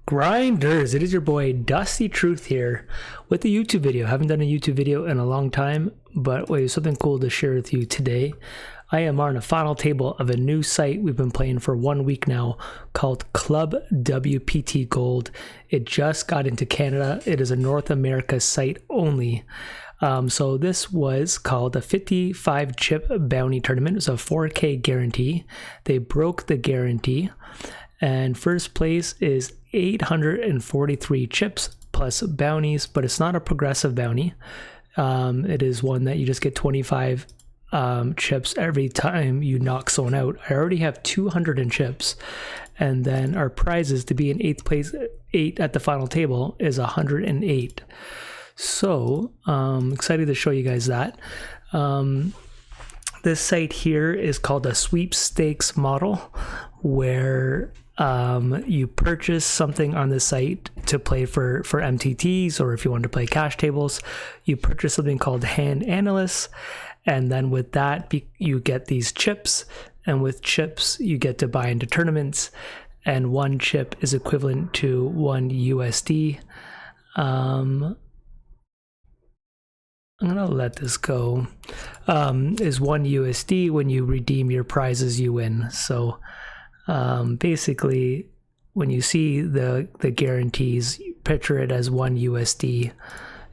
Grinders, it is your boy Dusty Truth here with a YouTube video. Haven't done a YouTube video in a long time, but wait, something cool to share with you today. I am on a final table of a new site we've been playing for 1 week now called Club WPT Gold. It just got into Canada. It is a North America site only. So this was called a 55 chip bounty tournament. It was a 4K guarantee. They broke the guarantee. And first place is 843 chips plus bounties, but it's not a progressive bounty. It is one that you just get 25 chips every time you knock someone out. I already have 200 in chips, and then our prizes to be in 8th place, 8 at the final table, is 108. So excited to show you guys that. This site here is called a sweepstakes model, where you purchase something on the site to play for MTTs, or if you want to play cash tables, you purchase something called hand analysts, and then with that you get these chips, and with chips you get to buy into tournaments, and one chip is equivalent to 1 USD. I'm gonna let this go. Is 1 USD. When you redeem your prizes, you win. So basically, when you see the guarantees, you picture it as 1 USD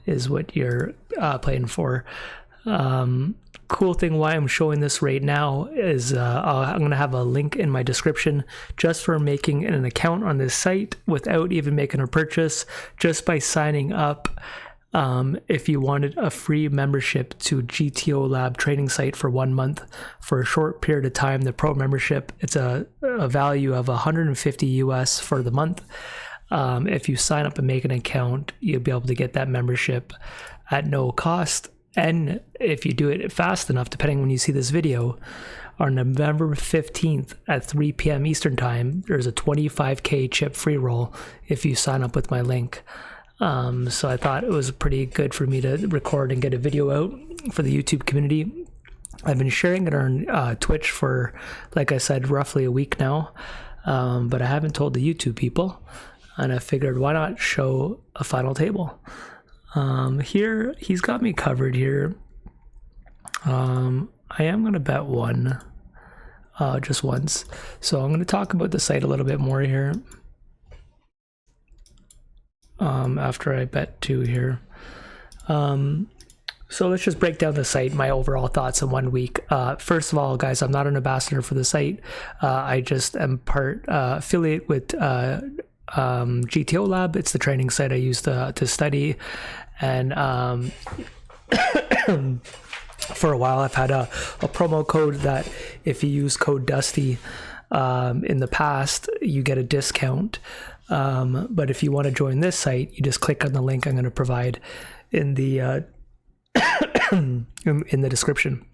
is what you're playing for. Cool thing why I'm showing this right now is I'm going to have a link in my description just for making an account on this site without even making a purchase, just by signing up. If you wanted a free membership to GTO Lab training site for 1 month for a short period of time, the pro membership, it's a value of 150 US for the month. If you sign up and make an account, you'll be able to get that membership at no cost. And if you do it fast enough, depending when you see this video, on November 15th at 3 p.m. Eastern time, there's a 25K chip free roll if you sign up with my link. So I thought it was pretty good for me to record and get a video out for the YouTube community. I've been sharing it on Twitch for, like I said, roughly a week now, but I haven't told the YouTube people, and I figured why not show a final table. Here, he's got me covered here. I am going to bet one, just once. So I'm going to talk about the site a little bit more here. After I bet 2 here. So let's just break down the site, my overall thoughts in 1 week. First of all, guys, I'm not an ambassador for the site. I just am part affiliate with GTO Lab. It's the training site I use to study. And for a while, I've had a promo code that if you use code Dusty in the past, you get a discount. But if you want to join this site, you just click on the link I'm going to provide in the in the description.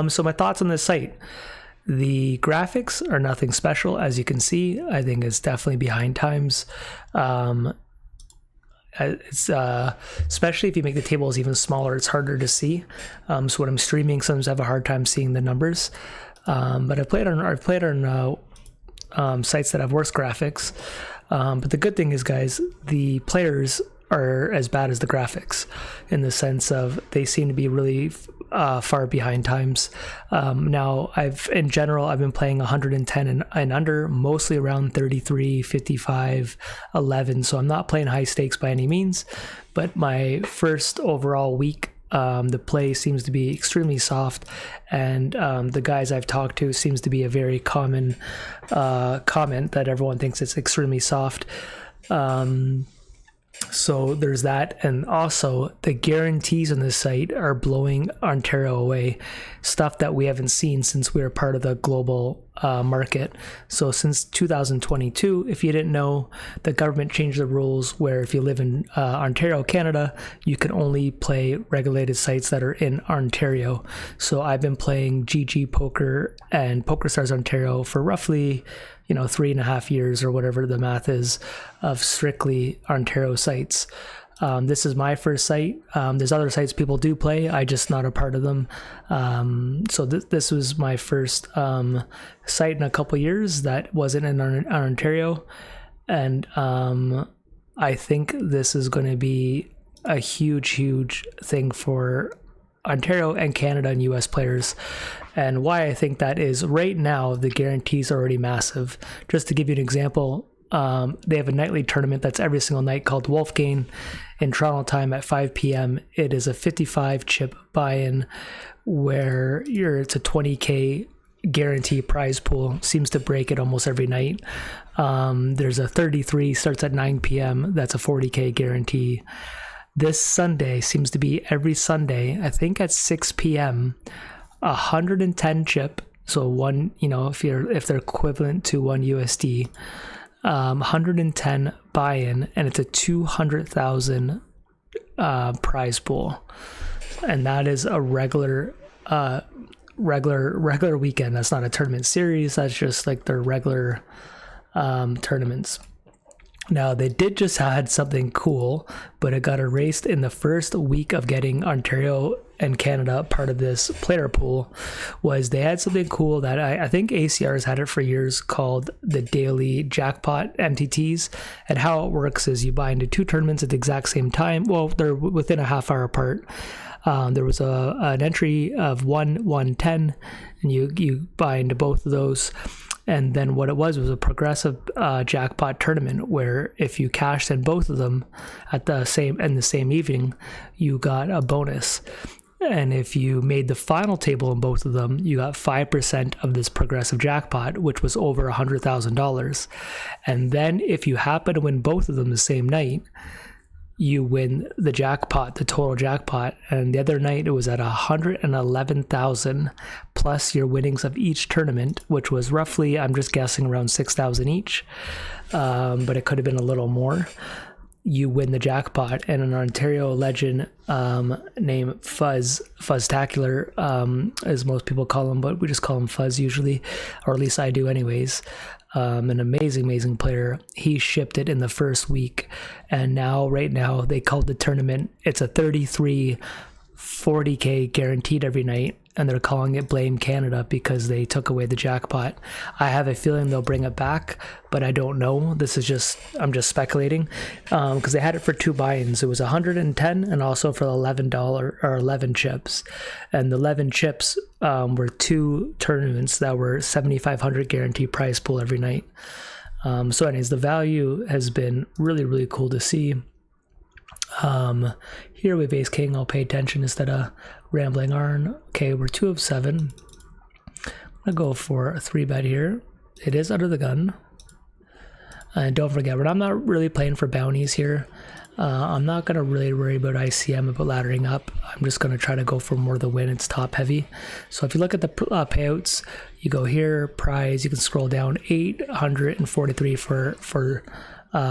So my thoughts on this site: the graphics are nothing special, as you can see. I think it's definitely behind times. It's especially if you make the tables even smaller, it's harder to see. So when I'm streaming, sometimes I have a hard time seeing the numbers. But I've played on sites that have worse graphics, but the good thing is, guys, the players are as bad as the graphics, in the sense of they seem to be really far behind times. Now in general I've been playing 110 and under, mostly around 33, 55, 11, so I'm not playing high stakes by any means. But my first overall week, the play seems to be extremely soft, and the guys I've talked to seems to be a very common comment that everyone thinks it's extremely soft. So there's that, and also the guarantees on this site are blowing Ontario away, stuff that we haven't seen since we were part of the global market. So since 2022, if you didn't know, the government changed the rules where if you live in Ontario, Canada, you can only play regulated sites that are in Ontario. So I've been playing GG Poker and PokerStars Ontario for roughly 3.5 years, or whatever the math is, of strictly Ontario sites. This is my first site. There's other sites people do play, I just not a part of them. So this was my first site in a couple years that wasn't in Ontario. and I think this is going to be a huge thing for Ontario and Canada and US players. And why I think that is, right now the guarantees are already massive. Just to give you an example, they have a nightly tournament that's every single night called Wolfgang in Toronto time at 5 p.m. It is a 55 chip buy-in where it's a 20K guarantee prize pool. Seems to break it almost every night. There's a 33, starts at 9 p.m. That's a 40K guarantee. This Sunday seems to be every Sunday, I think at 6 p.m., 110 chip. So one, if they're equivalent to one USD, 110 buy-in, and it's a 200,000 prize pool, and that is a regular weekend. That's not a tournament series. That's just like their regular tournaments. Now, they did just had something cool, but it got erased in the first week of getting Ontario and Canada part of this player pool. Was they had something cool that I think ACR's had it for years, called the daily jackpot MTTs. And how it works is you buy into two tournaments at the exact same time. Well, they're within a half hour apart. There was an entry of 110, and you buy into both of those. And then what it was a progressive jackpot tournament where if you cashed in both of them in the same evening, you got a bonus. And if you made the final table in both of them, you got 5% of this progressive jackpot, which was over $100,000. And then if you happen to win both of them the same night, you win the jackpot, the total jackpot. And the other night it was at 111,000 plus your winnings of each tournament, which was roughly, I'm just guessing, around 6,000 each. But it could have been a little more. You win the jackpot, and an Ontario legend named Fuzztacular, as most people call him, but we just call him Fuzz usually, or at least I do anyways. An amazing player. He shipped it in the first week, and right now they called the tournament, it's a 33 40K guaranteed every night, and they're calling it Blame Canada because they took away the jackpot. I have a feeling they'll bring it back, but I don't know. I'm just speculating, because they had it for two buy-ins. It was 110 and also for $11 or 11 chips, and the 11 chips were two tournaments that were 7,500 guaranteed prize pool every night. So anyways, the value has been really cool to see. Here we have ace king. I'll pay attention instead of rambling on. Okay, we're 2 of 7. I'm gonna go for a 3-bet here. It is under the gun, and don't forget, I'm not really playing for bounties here. I'm not gonna really worry about ICM, about laddering up. I'm just gonna try to go for more of the win. It's top heavy. So if you look at the payouts, you go here, prize. You can scroll down, 843 for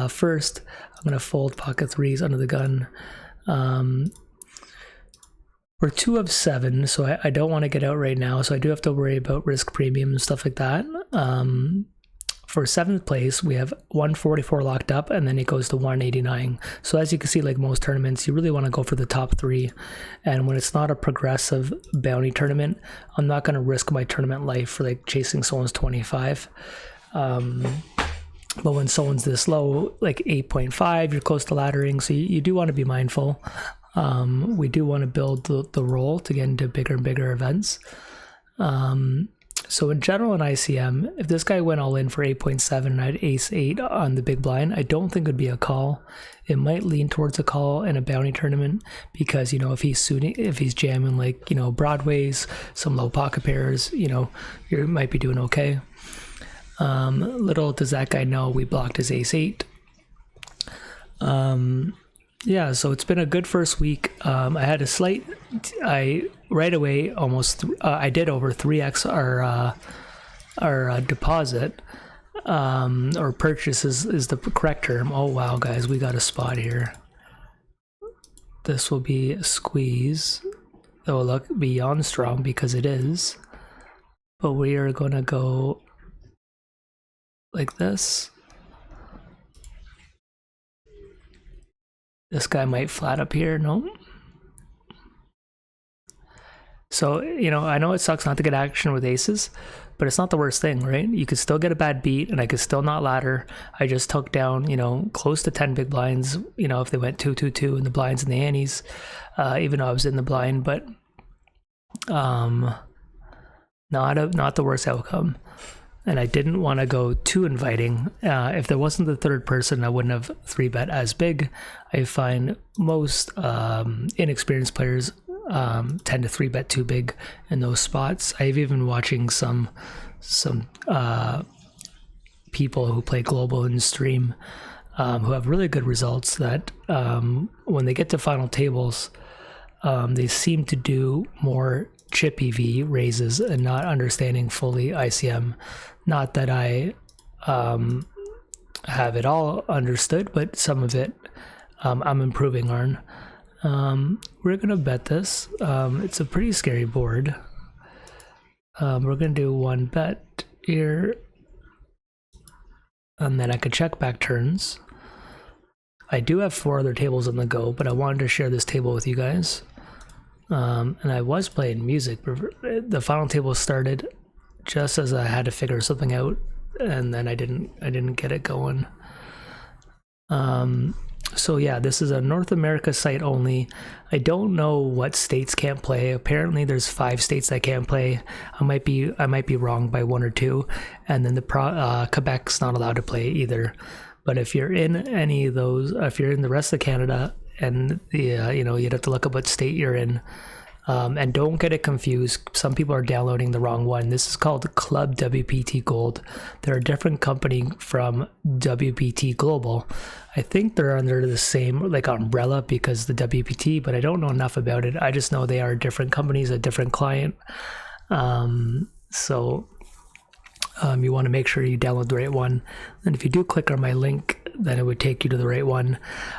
first. I'm gonna fold pocket threes under the gun. We're 2 of 7, so I don't want to get out right now, so I do have to worry about risk premium and stuff like that. For 7th place, we have 144 locked up, and then it goes to 189. So as you can see, like most tournaments, you really want to go for the top 3. And when it's not a progressive bounty tournament, I'm not going to risk my tournament life for like chasing someone's 25. But when someone's this low, like 8.5, you're close to laddering, so you do want to be mindful. We do want to build the roll to get into bigger and bigger events. So in general in ICM, if this guy went all in for 8.7 and I had ace 8 on the big blind, I don't think it would be a call. It might lean towards a call in a bounty tournament because, if he's jamming like, broadways, some low pocket pairs, you might be doing okay. Little does that guy know we blocked his ace 8. Yeah, so it's been a good first week. I had right away I did over 3x our deposit, or purchase is the correct term. Oh wow, guys, we got a spot here. This will be a squeeze. It will look beyond strong because it is, but we are gonna go like this. This guy might flat up here. No. So, I know it sucks not to get action with aces, but it's not the worst thing, right? You could still get a bad beat, and I could still not ladder. I just took down, close to 10 big blinds, if they went 2-2-2 in the blinds and the antes, even though I was in the blind, but not the worst outcome. And I didn't want to go too inviting. If there wasn't the third person, I wouldn't have 3-bet as big. I find most inexperienced players tend to 3-bet too big in those spots. I've even been watching some people who play global and stream who have really good results that when they get to final tables, they seem to do more chip EV raises and not understanding fully ICM. Not that I have it all understood, but some of it I'm improving on. We're going to bet this. It's a pretty scary board. We're going to do 1 bet here. And then I could check back turns. I do have 4 other tables on the go, but I wanted to share this table with you guys. And I was playing music. The final table started just as I had to figure something out, and then I didn't get it going. So yeah, this is a North America site only. I don't know what states can't play. Apparently there's 5 states that can't play. I might be wrong by 1 or 2, and then Quebec's not allowed to play either. But if you're in any of those, if you're in the rest of Canada, and you'd have to look up what state you're in. And don't get it confused. Some people are downloading the wrong one. This is called Club WPT Gold. They're a different company from WPT Global. I think they're under the same umbrella because the WPT, but I don't know enough about it. I just know they are different companies, a different client. So you want to make sure you download the right one. And if you do click on my link, then it would take you to the right one.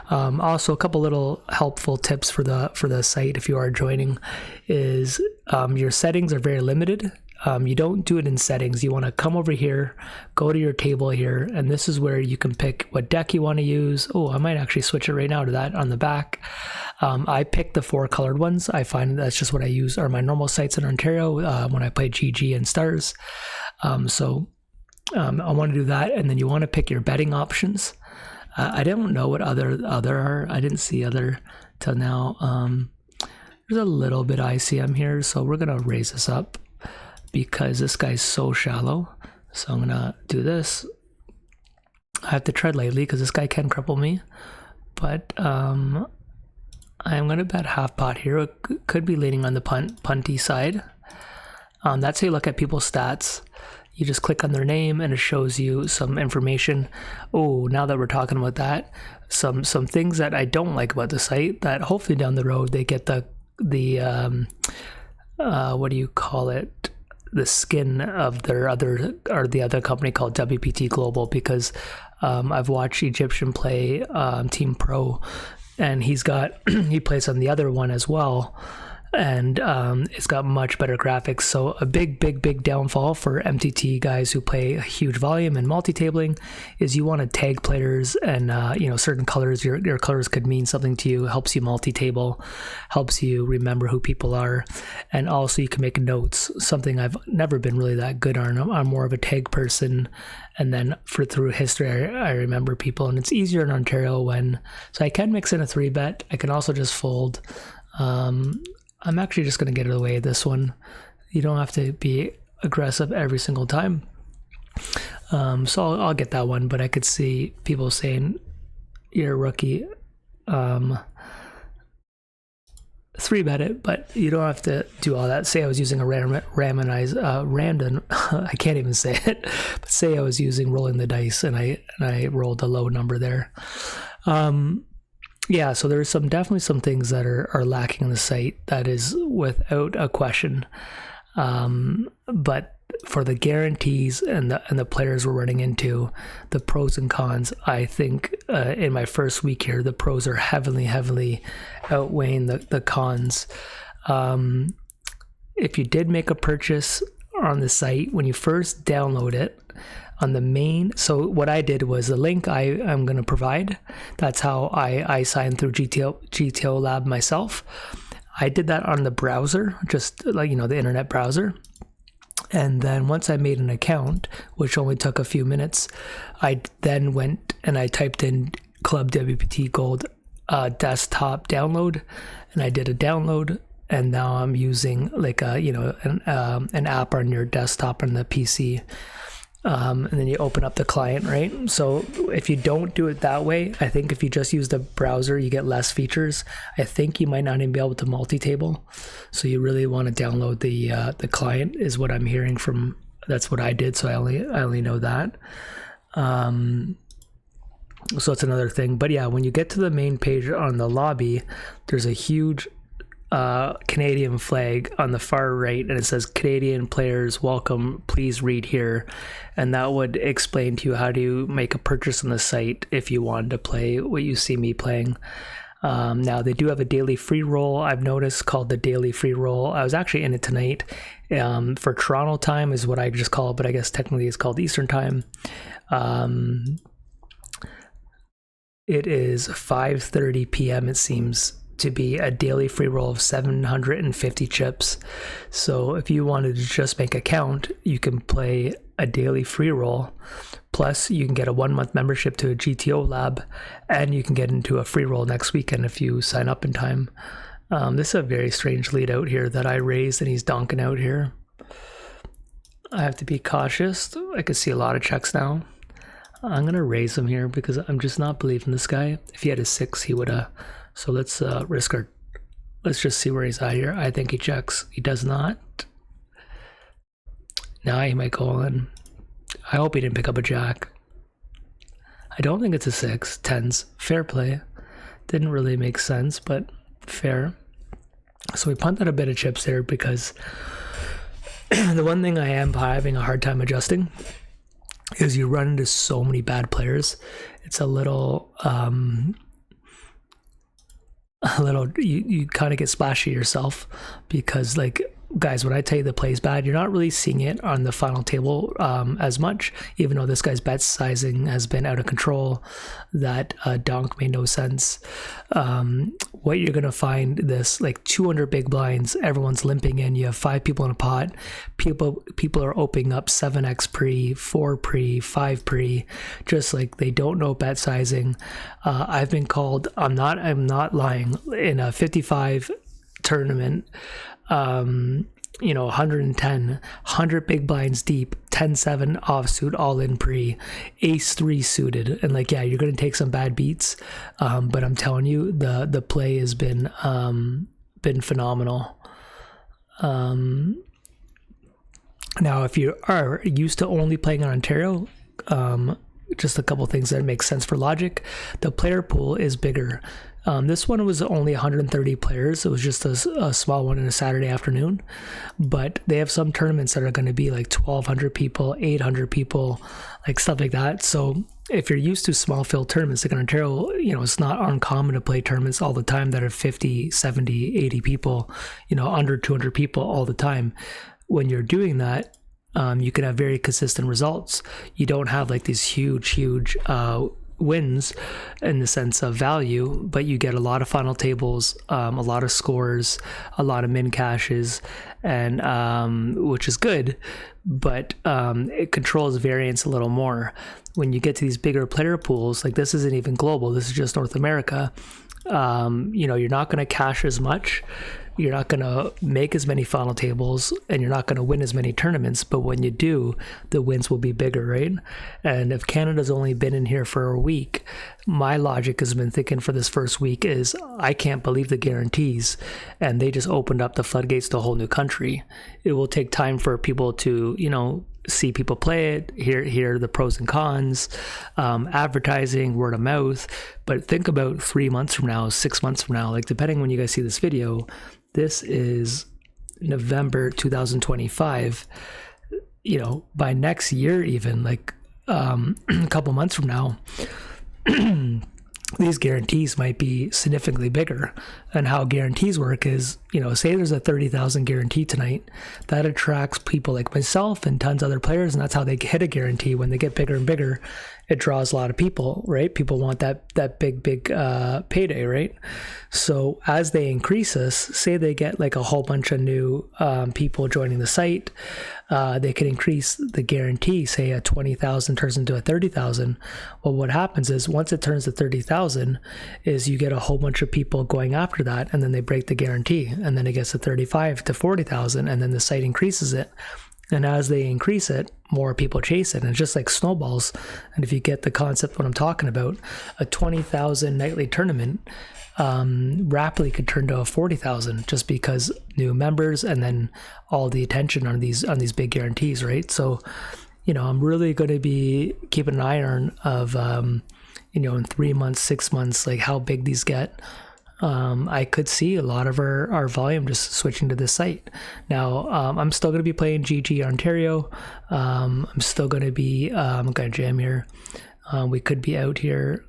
Also, a couple little helpful tips for the site if you are joining is your settings are very limited. You don't do it in settings. You want to come over here, go to your table here, and this is where you can pick what deck you want to use. Oh, I might actually switch it right now to that on the back. I picked the 4 colored ones. I find that's just what I use are my normal sites in Ontario when I play GG and Stars. I want to do that, and then you want to pick your betting options. I don't know what other are. I didn't see other till now. There's a little bit of ICM here, so we're gonna raise this up because this guy's so shallow. So I'm gonna do this. I have to tread lightly because this guy can cripple me, but I'm gonna bet half pot here. It could be leaning on the punty side. That's how you look at people's stats. You just click on their name and it shows you some information. Oh, now that we're talking about that, some things that I don't like about the site that hopefully down the road they get the what do you call it? The skin of the other company called WPT Global, because I've watched Egyptian play Team Pro, and he plays on the other one as well. And it's got much better graphics. So a big downfall for MTT guys who play a huge volume and multi-tabling is you want to tag players, and certain colors, your colors could mean something to you, helps you multi-table, helps you remember who people are, and also you can make notes, something I've never been really that good on. I'm more of a tag person, and then through history I remember people, and it's easier in Ontario so I can mix in a 3-bet. I can also just fold. I'm actually just going to get it away this one. You don't have to be aggressive every single time. So I'll get that one, but I could see people saying, you're a rookie. 3-bet it, but you don't have to do all that. Say I was using a random, I can't even say it, but say I was using rolling the dice and I rolled a low number there. Yeah, so there's definitely some things that are lacking on the site. That is without a question. But for the guarantees and the players we're running into, the pros and cons, I think in my first week here, the pros are heavily outweighing the cons. If you did make a purchase on the site, when you first download it, on the main, so what I did was the link I'm going to provide. That's how I signed through GTO Lab myself. I did that on the browser, just like, the internet browser. And then once I made an account, which only took a few minutes, I then went and I typed in Club WPT Gold desktop download, and I did a download. And now I'm using like a, an app on your desktop on the PC. And then you open up the client, right? So if you don't do it that way, I think if you just use the browser, you get less features. I think you might not even be able to multi-table. So you really want to download the client, is what I'm hearing from. That's what I did. So I only know that. So it's another thing. But yeah, when you get to the main page on the lobby, there's a huge Canadian flag on the far right, and it says Canadian players welcome, please read here. And that would explain to you how to make a purchase on the site if you wanted to play what you see me playing. Now they do have a daily free roll, I've noticed, called the daily free roll. I was actually in it tonight. For Toronto time is what I just call it, but I guess technically it's called Eastern time. It is 5:30 p.m. it seems to be a daily free roll of 750 chips. So if you wanted to just make a count, you can play a daily free roll. Plus you can get a 1-month membership to a GTO lab, and you can get into a free roll next weekend if you sign up in time. This is a very strange lead out here that I raised, and he's donking out here. I have to be cautious. I can see a lot of checks now. I'm gonna raise him here because I'm just not believing this guy. If he had a 6, he would have. So let's risk our. Let's just see where he's at here. I think he checks. He does not. Now he might go in. I hope he didn't pick up a jack. I don't think it's a 6. 10s. Fair play. Didn't really make sense, but fair. So we punted a bit of chips there because the one thing I am having a hard time adjusting is you run into so many bad players. It's a little you kind of get splashy yourself, because like, guys, when I tell you the play's bad, you're not really seeing it on the final table as much, even though this guy's bet sizing has been out of control. That donk made no sense. What you're gonna find, this like 200 big blinds, everyone's limping in, you have 5 people in a pot, people are opening up 7x pre, 4 pre, 5 pre, just like they don't know bet sizing. I've been called, I'm not lying, in a 55 tournament, 110, 100 big blinds deep, 10-7 offsuit, all in pre, ace 3 suited, and like, yeah, you're gonna take some bad beats, but I'm telling you, the play has been phenomenal. Now if you are used to only playing in Ontario, just a couple things that make sense for logic. The player pool is bigger. This one was only 130 players. It was just a small one in a Saturday afternoon, but they have some tournaments that are going to be like 1,200 people, 800 people, like stuff like that. So if you're used to small field tournaments like in Ontario, it's not uncommon to play tournaments all the time that are 50, 70, 80 people, under 200 people all the time. When you're doing that, you can have very consistent results. You don't have like these huge wins in the sense of value, but you get a lot of final tables, a lot of scores, a lot of min cashes, and which is good, but it controls variance a little more. When you get to these bigger player pools, like this isn't even global, this is just North America, you're not going to cash as much, you're not going to make as many final tables, and you're not going to win as many tournaments, but when you do, the wins will be bigger, right? And if Canada's only been in here for a week, my logic has been thinking for this first week is, I can't believe the guarantees, and they just opened up the floodgates to a whole new country. It will take time for people to, see people play it, hear the pros and cons, advertising, word of mouth. But think about 3 months from now, 6 months from now, like depending when you guys see this video, this is November 2025, by next year, even like a couple months from now, these guarantees might be significantly bigger. And how guarantees work is, say there's a 30,000 guarantee tonight, that attracts people like myself and tons of other players, and that's how they hit a guarantee. When they get bigger and bigger, it draws a lot of people, right? People want that big payday, right? So as they increase this, say they get like a whole bunch of new people joining the site, they can increase the guarantee. Say a 20,000 turns into a 30,000. Well, what happens is once it turns to 30,000, is you get a whole bunch of people going after that, and then they break the guarantee, and then it gets to 35 to 40,000, and then the site increases it. And as they increase it, more people chase it. And it's just like snowballs. And if you get the concept what I'm talking about, a 20,000 nightly tournament rapidly could turn to a 40,000 just because new members and then all the attention on these big guarantees, right? So, I'm really going to be keeping an eye on of, in 3 months, 6 months, like how big these get. I could see a lot of our volume just switching to this site. Now, I'm still going to be playing GG Ontario. I'm still going to be, I'm going to jam here. We could be out here,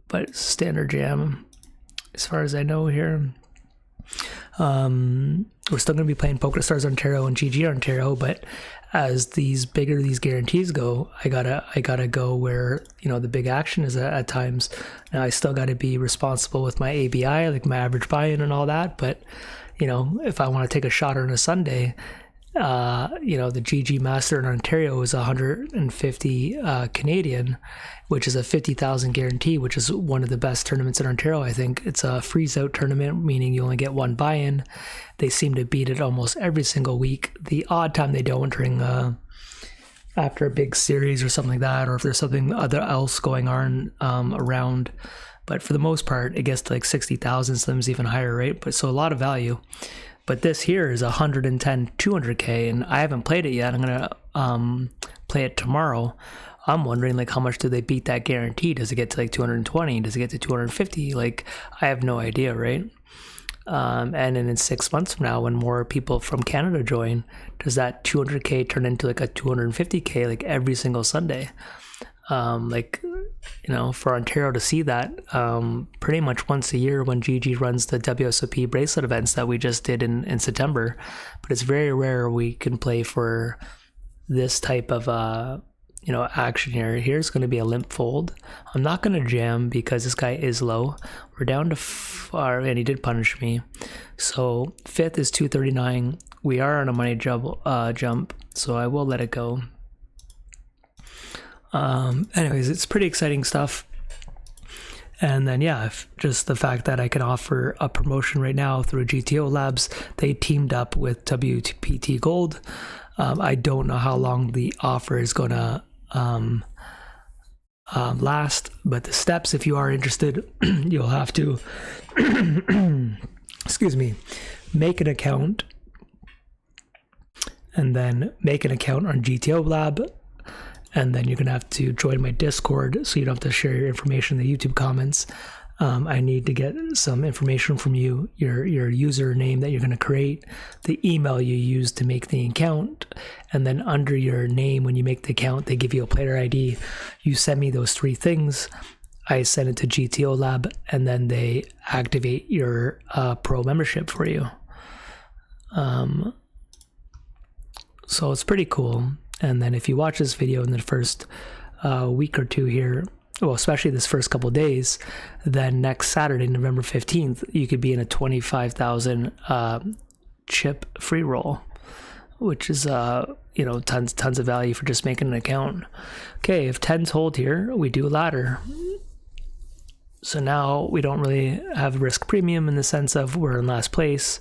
but standard jam, as far as I know here. We're still going to be playing PokerStars Ontario and GG Ontario, but as these guarantees go, I gotta go where the big action is at times. Now I still got to be responsible with my ABI, like my average buy-in and all that. But if I want to take a shot on a Sunday, the GG Master in Ontario is 150 Canadian, which is a 50,000 guarantee, which is one of the best tournaments in Ontario. I think it's a freeze-out tournament, meaning you only get one buy-in. They seem to beat it almost every single week. The odd time they don't during after a big series or something like that, or if there's something else going on around. But for the most part, it gets to like 60,000, sometimes even higher, right? But so a lot of value. But this here is 110, 200K, and I haven't played it yet. I'm going to play it tomorrow. I'm wondering, like, how much do they beat that guarantee? Does it get to, like, 220? Does it get to 250? Like, I have no idea, right? And then in 6 months from now, when more people from Canada join, does that 200K turn into, like, a 250K, like, every single Sunday? For Ontario to see that pretty much once a year when GG runs the WSOP bracelet events that we just did in September. But it's very rare we can play for this type of action here. Here's going to be a limp fold. I'm not going to jam because this guy is low. We're down to and he did punish me. So fifth is 239. We are on a money jump, so I will let it go. Anyways, it's pretty exciting stuff. And then, just the fact that I can offer a promotion right now through GTO Labs. They teamed up with WPT Gold. I don't know how long the offer is going to last, but the steps, if you are interested, you'll have to, make an account, and then make an account on GTO Lab. And then you're going to have to join my Discord so you don't have to share your information in the YouTube comments. I need to get some information from you, your username that you're going to create, the email you use to make the account, and then under your name, when you make the account, they give you a player ID. You send me those 3 things. I send it to GTO Lab, and then they activate your pro membership for you. So it's pretty cool. And then if you watch this video in the first week or two here, well, especially this first couple of days, then next Saturday, November 15th, you could be in a 25,000 chip free roll, which is, tons of value for just making an account. Okay, if 10s hold here, we do ladder. So now we don't really have risk premium in the sense of we're in last place.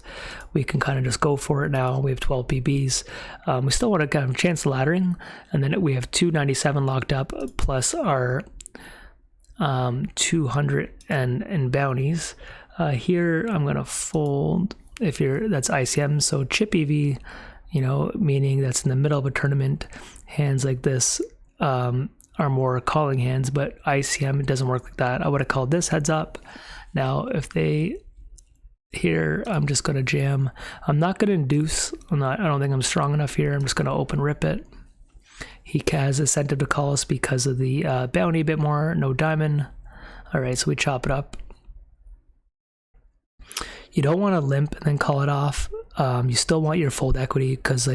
We can kind of just go for it now. We have 12 PBs. We still want to kind of chance laddering. And then we have 297 locked up plus our 200 and bounties. Here I'm going to fold that's ICM. So chip EV, meaning that's in the middle of a tournament. Hands like this are more calling hands, but ICM, it doesn't work like that. I would have called this heads up. Now, if they here, I'm just going to jam. I'm not going to induce. I don't think I'm strong enough here. I'm just going to open rip it. He has incentive to call us because of the bounty a bit more. No diamond. All right, so we chop it up. You don't want to limp and then call it off. You still want your fold equity because,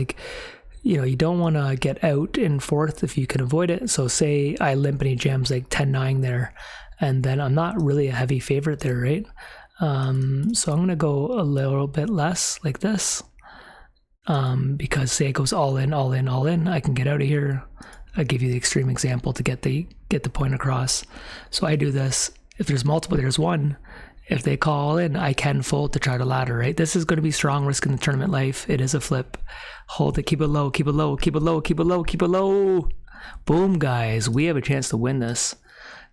you don't want to get out in fourth if you can avoid it. So say I limp and he jams like 10-9 there, and then I'm not really a heavy favorite there, right? So I'm going to go a little bit less like this, because say it goes all in, all in, all in, I can get out of here. I'll give you the extreme example to get the point across. So I do this. If there's multiple, there's one. If they call in, I can fold to try to ladder, right? This is going to be strong risk in the tournament life. It is a flip. Hold it, keep it low, keep it low, keep it low, keep it low, keep it low. Boom, guys. We have a chance to win this.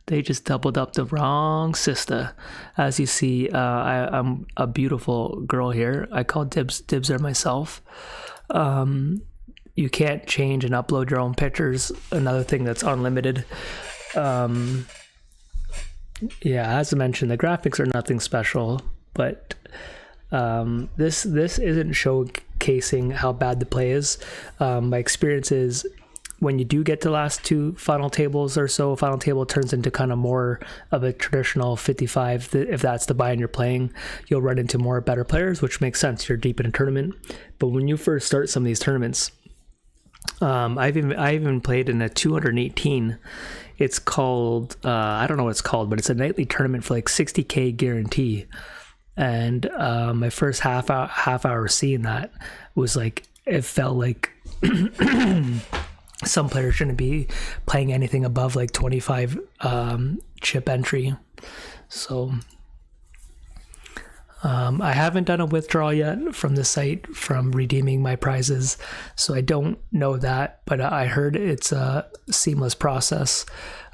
They just doubled up the wrong sister. As you see, I'm a beautiful girl here. I call dibs are myself. You can't change and upload your own pictures. Another thing that's unlimited. Yeah, as I mentioned, the graphics are nothing special, but this isn't showcasing how bad the play is. My experience is when you do get to the last two final tables or so, final table turns into kind of more of a traditional 55. If that's the buy-in you're playing, you'll run into more better players, which makes sense. You're deep in a tournament. But when you first start some of these tournaments, I've even played in a 218. It's called, I don't know what it's called, but it's a nightly tournament for like 60K guarantee. And my first half hour seeing that was like, it felt like some players shouldn't be playing anything above like 25 chip entry. So I haven't done a withdrawal yet from the site from redeeming my prizes, so I don't know that, but I heard it's a seamless process.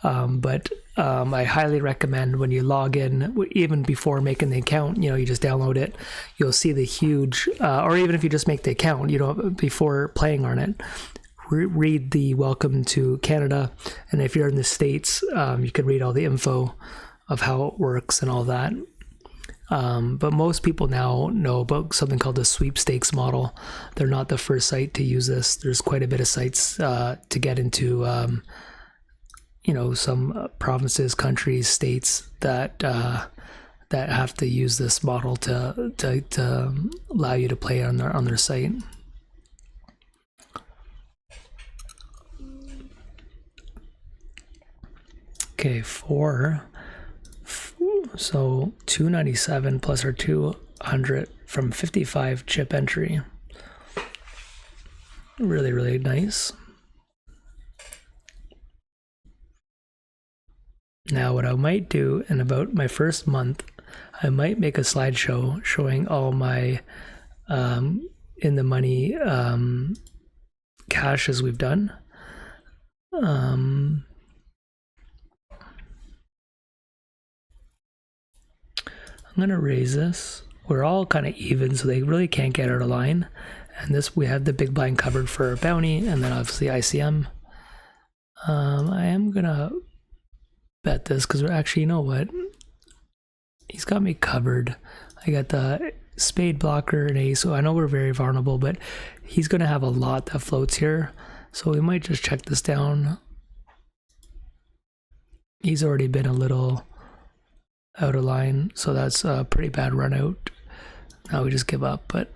But I highly recommend when you log in, even before making the account, you just download it. You'll see the huge, or even if you just make the account, before playing on it, read the welcome to Canada. And if you're in the States, you can read all the info of how it works and all that. But most people now know about something called the sweepstakes model. They're not the first site to use this. There's quite a bit of sites to get into, some provinces, countries, states that have to use this model to allow you to play on their site. Okay, 4. So 297 plus our 200 from 55 chip entry. Really, really nice. Now what I might do in about my first month, I might make a slideshow showing all my in the money caches we've done. I'm going to raise this. We're all kind of even, so they really can't get out of line. And this, we have the big blind covered for bounty, and then obviously ICM. I am going to bet this, because we're actually, you know what? He's got me covered. I got the spade blocker and ace, so I know we're very vulnerable, but he's going to have a lot that floats here. So we might just check this down. He's already been a little out of line, so that's a pretty bad run out. Now we just give up. But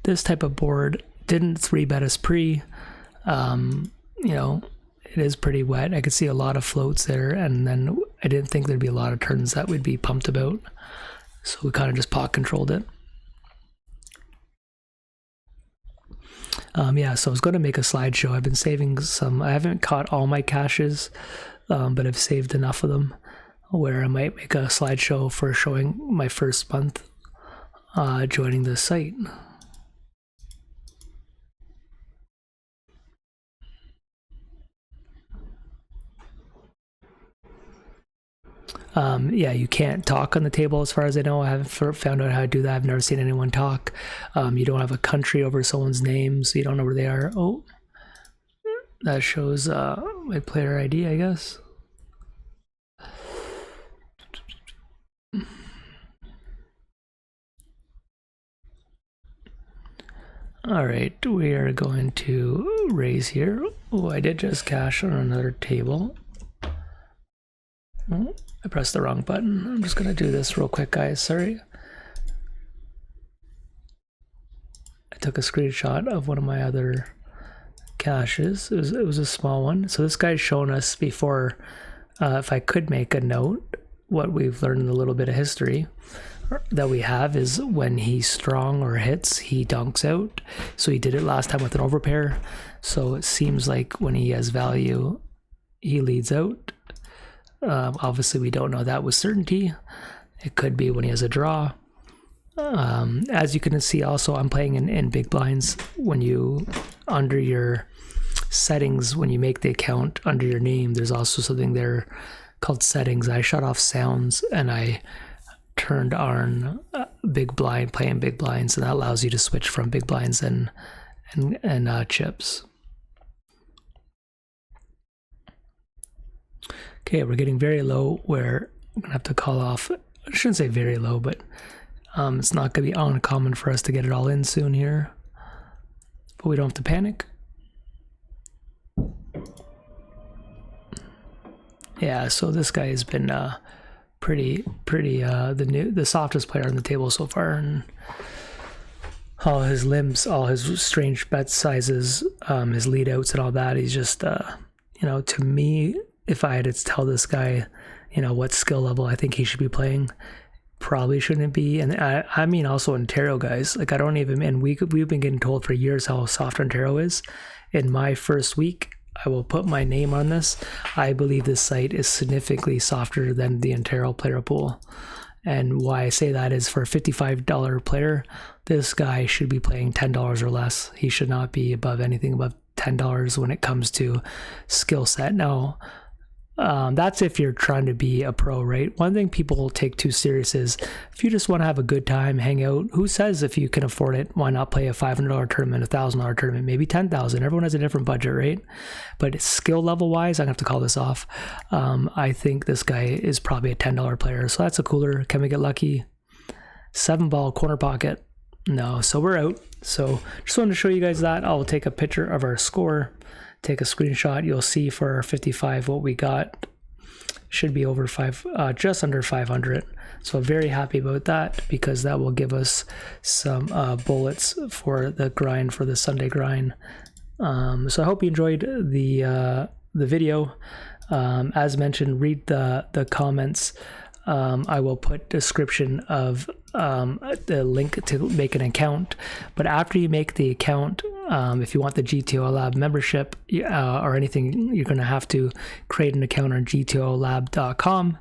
this type of board didn't 3-bet us pre. It is pretty wet. I could see a lot of floats there, and then I didn't think there'd be a lot of turns that we'd be pumped about, so we kind of just pot controlled it. So I was going to make a slideshow. I've been saving some. I haven't caught all my caches, but I've saved enough of them where I might make a slideshow for showing my first month joining the site. You can't talk on the table as far as I know. I haven't found out how to do that. I've never seen anyone talk. You don't have a country over someone's name, so you don't know where they are. Oh, that shows my player ID, I guess. All right, we are going to raise here. Oh, I did just cash on another table. Oh, I pressed the wrong button. I'm just gonna do this real quick, guys. Sorry. I took a screenshot of one of my other caches. It was a small one. So this guy's shown us before, if I could make a note, what we've learned in a little bit of history that we have is when he's strong or hits, he dunks out. So he did it last time with an overpair. So it seems like when he has value, he leads out. Obviously, we don't know that with certainty. It could be when he has a draw. As you can see, also, I'm playing in big blinds. When you, under your settings, when you make the account under your name, there's also something there called settings. I shut off sounds and I turned on big blind, playing big blinds, and that allows you to switch from big blinds and chips. Okay, we're getting very low where I'm gonna have to call off. I shouldn't say very low, but it's not gonna be uncommon for us to get it all in soon here, but we don't have to panic. Yeah, so this guy has been pretty the softest player on the table so far, and all his limbs, all his strange bet sizes, his lead outs and all that. He's just to me, if I had to tell this guy, what skill level I think he should be playing, probably shouldn't be. And I mean also Ontario guys, like I don't even, and we've been getting told for years how soft Ontario is. In my first week, I will put my name on this. I believe this site is significantly softer than the Ontario player pool. And why I say that is for a $55 player, this guy should be playing $10 or less. He should not be above anything above $10 when it comes to skill set. Now, that's if you're trying to be a pro, right? One thing people will take too serious is if you just want to have a good time, hang out. Who says if you can afford it, why not play a $500 tournament, a $1,000 tournament, maybe $10,000? Everyone has a different budget, right? But skill level wise, I'm gonna have to call this off. I think this guy is probably a $10 player, so that's a cooler. Can we get lucky? 7-ball corner pocket. No, so we're out. So just wanted to show you guys that. I'll take a picture of our score. Take a screenshot. You'll see for our 55 what we got. Should be over just under 500. So very happy about that because that will give us some bullets for the grind, for the Sunday grind. So I hope you enjoyed the video. As mentioned, read the comments. I will put description of the link to make an account. But after you make the account, if you want the GTO Lab membership or anything, you're going to have to create an account on gtolab.com,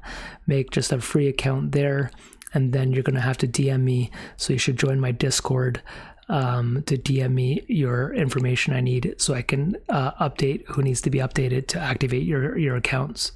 make just a free account there, and then you're going to have to DM me. So you should join my Discord to DM me your information I need so I can update who needs to be updated to activate your accounts.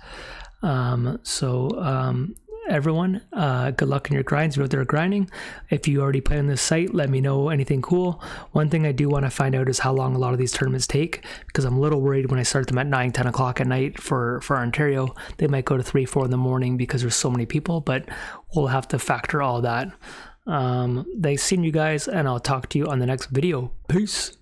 Everyone, good luck in your grinds. You're out there grinding. If you already play on this site, let me know anything cool. One thing I do want to find out is how long a lot of these tournaments take, because I'm a little worried when I start them at 9, 10 o'clock at night for Ontario. They might go to 3, 4 in the morning because there's so many people, but we'll have to factor all that. Thanks seeing you guys, and I'll talk to you on the next video. Peace.